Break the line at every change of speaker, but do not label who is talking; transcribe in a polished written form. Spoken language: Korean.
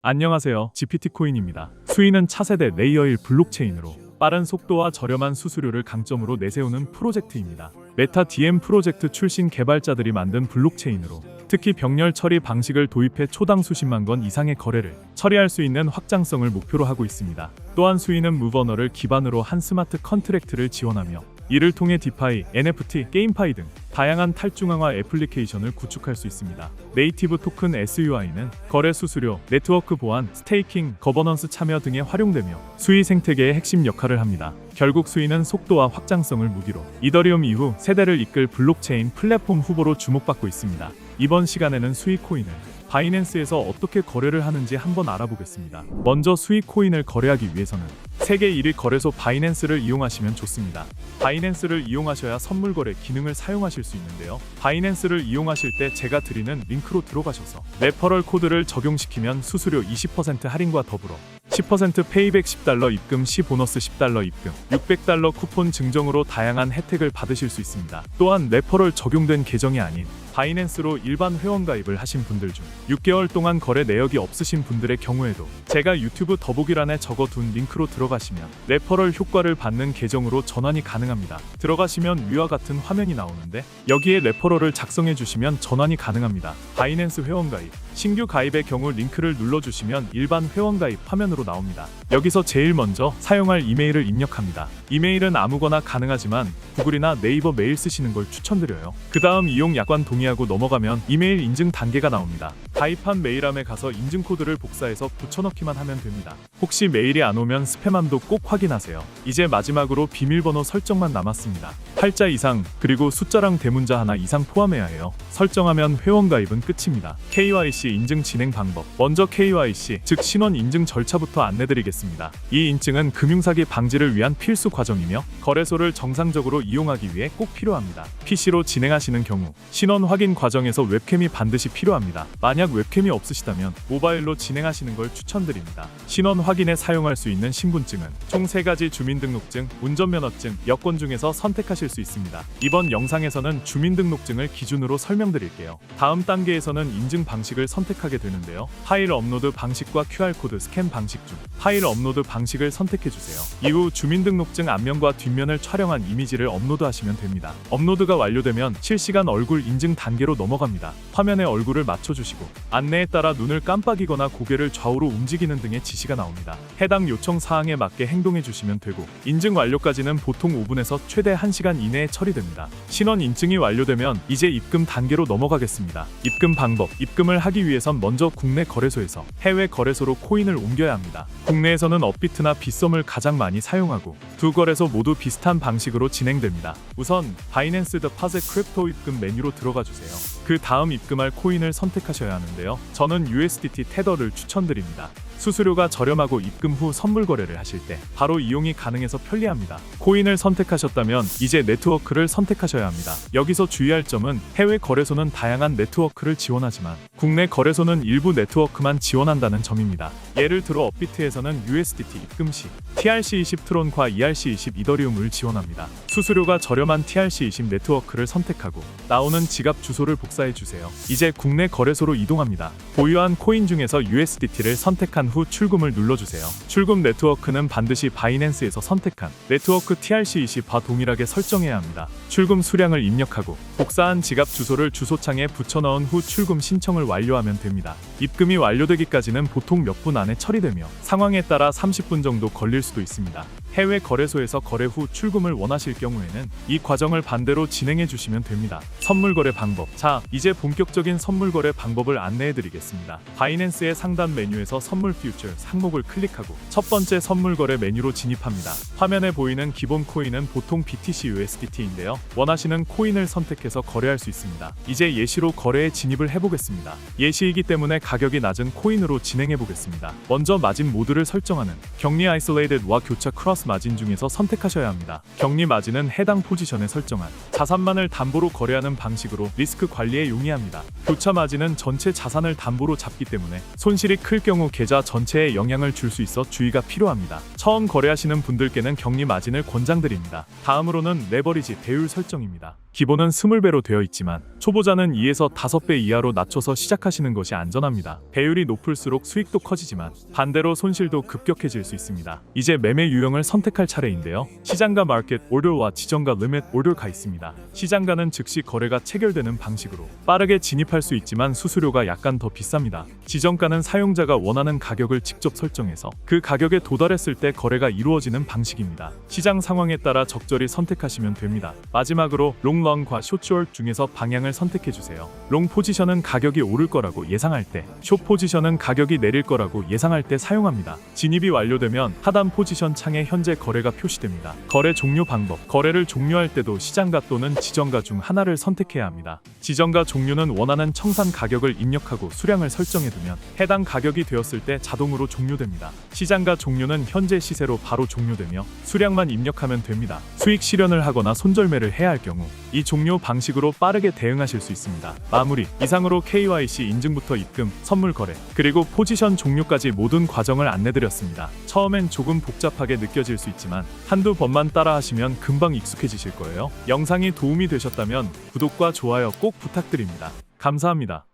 안녕하세요. GPT코인입니다. 수인은 차세대 레이어 1 블록체인으로 빠른 속도와 저렴한 수수료를 강점으로 내세우는 프로젝트입니다. 메타 DM 프로젝트 출신 개발자들이 만든 블록체인으로 특히 병렬 처리 방식을 도입해 초당 수십만 건 이상의 거래를 처리할 수 있는 확장성을 목표로 하고 있습니다. 또한 수인은 무버너를 기반으로 한 스마트 컨트랙트를 지원하며 이를 통해 디파이, NFT, 게임파이 등 다양한 탈중앙화 애플리케이션을 구축할 수 있습니다. 네이티브 토큰 SUI는 거래 수수료, 네트워크 보안, 스테이킹, 거버넌스 참여 등에 활용되며 수의 생태계의 핵심 역할을 합니다. 결국 수인은 속도와 확장성을 무기로 이더리움 이후 세대를 이끌 블록체인 플랫폼 후보로 주목받고 있습니다. 이번 시간에는 수이 코인을 바이낸스에서 어떻게 거래를 하는지 한번 알아보겠습니다. 먼저 수이 코인을 거래하기 위해서는 세계 1위 거래소 바이낸스를 이용하시면 좋습니다. 바이낸스를 이용하셔야 선물 거래 기능을 사용하실 수 있는데요. 바이낸스를 이용하실 때 제가 드리는 링크로 들어가셔서 레퍼럴 코드를 적용시키면 수수료 20% 할인과 더불어 10% 페이백 $10 입금 시 보너스 $10 입금, $600 쿠폰 증정으로 다양한 혜택을 받으실 수 있습니다. 또한 레퍼럴 적용된 계정이 아닌 바이낸스로 일반 회원 가입을 하신 분들 중 6개월 동안 거래 내역이 없으신 분들의 경우에도 제가 유튜브 더보기란에 적어둔 링크로 들어가시면 레퍼럴 효과를 받는 계정으로 전환이 가능합니다. 들어가시면 위와 같은 화면이 나오는데 여기에 레퍼럴을 작성해 주시면 전환이 가능합니다. 바이낸스 회원 가입, 신규 가입의 경우 링크를 눌러주시면 일반 회원 가입 화면으로 나옵니다. 여기서 제일 먼저 사용할 이메일을 입력합니다. 이메일은 아무거나 가능하지만 구글이나 네이버 메일 쓰시는 걸 추천드려요. 그 다음 이용 약관 동의하고 넘어가면 이메일 인증 단계가 나옵니다. 가입한 메일함에 가서 인증 코드를 복사해서 붙여넣기만 하면 됩니다. 혹시 메일이 안 오면 스팸함도 꼭 확인하세요. 이제 마지막으로 비밀번호 설정만 남았습니다. 8자 이상 그리고 숫자랑 대문자 하나 이상 포함해야 해요. 설정하면 회원 가입은 끝입니다. KYC 인증 진행 방법. 먼저 KYC 즉 신원 인증 절차부터 안내드리겠습니다. 이 인증은 금융사기 방지를 위한 필수 과정이며 거래소를 정상적으로 이용하기 위해 꼭 필요합니다. PC로 진행하시는 경우 신원 확인 과정에서 웹캠이 반드시 필요합니다. 만약 웹캠이 없으시다면 모바일로 진행하시는 걸 추천드립니다. 신원 확인에 사용할 수 있는 신분증은 총 3가지 주민등록증, 운전면허증, 여권 중에서 선택하실 수 있습니다. 이번 영상에서는 주민등록증을 기준으로 설명드릴게요. 다음 단계에서는 인증 방식을 선택하게 되는데요. 파일 업로드 방식과 QR코드 스캔 방식 중 파일 업로드 방식을 선택해주세요. 이후 주민등록증 앞면과 뒷면을 촬영한 이미지를 업로드하시면 됩니다. 업로드가 완료되면 실시간 얼굴 인증 단계로 넘어갑니다. 화면에 얼굴을 맞춰주시고 안내에 따라 눈을 깜빡이거나 고개를 좌우로 움직이는 등의 지시가 나옵니다. 해당 요청 사항에 맞게 행동해주시면 되고 인증 완료까지는 보통 5분에서 최대 1시간 이내에 처리됩니다. 신원 인증이 완료되면 이제 입금 단계로 넘어가겠습니다. 입금 방법. 입금을 하기 위해선 먼저 국내 거래소에서 해외 거래소로 코인을 옮겨야 합니다. 국내에서는 업비트나 빗썸을 가장 많이 사용하고 두 거래소 모두 비슷한 방식으로 진행됩니다. 우선 바이낸스 더파제 크립토 입금 메뉴로 들어가 주세요. 그 다음 입금할 코인을 선택하셔야 하는데요. 저는 USDT 테더를 추천드립니다. 수수료가 저렴하고 입금 후 선물 거래를 하실 때 바로 이용이 가능해서 편리합니다. 코인을 선택하셨다면 이제 네트워크를 선택하셔야 합니다. 여기서 주의할 점은 해외 거래소는 다양한 네트워크를 지원하지만 국내 거래소는 일부 네트워크만 지원한다는 점입니다. 예를 들어 업비트에서는 USDT 입금 시 TRC20 트론과 ERC20 이더리움을 지원합니다. 수수료가 저렴한 TRC20 네트워크를 선택하고 나오는 지갑 주소를 복사해 주세요. 이제 국내 거래소로 이동합니다. 보유한 코인 중에서 USDT를 선택한 후 출금을 눌러주세요. 출금 네트워크는 반드시 바이낸스에서 선택한 네트워크 TRC20과 동일하게 설정해야 합니다. 출금 수량을 입력하고 복사한 지갑 주소를 주소창에 붙여넣은 후 출금 신청을 완료하면 됩니다. 입금이 완료되기까지는 보통 몇 분 안에 처리되며 상황에 따라 30분 정도 걸릴 수도 있습니다. 해외 거래소에서 거래 후 출금을 원하실 경우에는 이 과정을 반대로 진행해 주시면 됩니다. 선물 거래 방법. 자, 이제 본격적인 선물 거래 방법을 안내해 드리겠습니다. 바이낸스의 상단 메뉴에서 선물 퓨처 항목을 클릭하고 첫 번째 선물 거래 메뉴로 진입합니다. 화면에 보이는 기본 코인은 보통 BTC USDT인데요. 원하시는 코인을 선택해서 거래할 수 있습니다. 이제 예시로 거래에 진입을 해보겠습니다. 예시이기 때문에 가격이 낮은 코인으로 진행해 보겠습니다. 먼저 마진 모드를 설정하는 격리 아이솔레이드와 교차 크로스 마진 중에서 선택하셔야 합니다. 격리 마진은 해당 포지션에 설정한 자산만을 담보로 거래하는 방식으로 리스크 관리에 용이합니다. 교차 마진은 전체 자산을 담보로 잡기 때문에 손실이 클 경우 계좌 전체에 영향을 줄 수 있어 주의가 필요합니다. 처음 거래하시는 분들께는 격리 마진을 권장드립니다. 다음으로는 레버리지 배율 설정입니다. 기본은 20배로 되어 있지만 초보자는 2에서 5배 이하로 낮춰서 시작하시는 것이 안전합니다. 배율이 높을수록 수익도 커지지만 반대로 손실도 급격해질 수 있습니다. 이제 매매 유형을 선택할 차례인데요. 시장가 마켓 오더와 지정가 리밋 오더가 있습니다. 시장가는 즉시 거래가 체결되는 방식으로 빠르게 진입할 수 있지만 수수료가 약간 더 비쌉니다. 지정가는 사용자가 원하는 가격을 직접 설정해서 그 가격에 도달했을 때 거래가 이루어지는 방식입니다. 시장 상황에 따라 적절히 선택하시면 됩니다. 마지막으로 롱런과 숏 중에서 방향을 선택해 주세요. 롱 포지션은 가격이 오를 거라고 예상할 때, 숏 포지션은 가격이 내릴 거라고 예상할 때 사용합니다. 진입이 완료되면 하단 포지션 창에 현재 거래가 표시됩니다. 거래 종료 방법. 거래를 종료할 때도 시장가 또는 지정가 중 하나를 선택해야 합니다. 지정가 종료는 원하는 청산 가격을 입력하고 수량을 설정해 두면 해당 가격이 되었을 때 자동으로 종료됩니다. 시장가 종료는 현재 시세로 바로 종료되며 수량만 입력하면 됩니다. 수익 실현을 하거나 손절매를 해야 할 경우 이 종료 방식으로 빠르게 대응하실 수 있습니다. 마무리. 이상으로 KYC 인증부터 입금, 선물 거래, 그리고 포지션 종료까지 모든 과정을 안내드렸습니다. 처음엔 조금 복잡하게 느껴질 수 있지만 한두 번만 따라하시면 금방 익숙해지실 거예요. 영상이 도움이 되셨다면 구독과 좋아요 꼭 부탁드립니다. 감사합니다.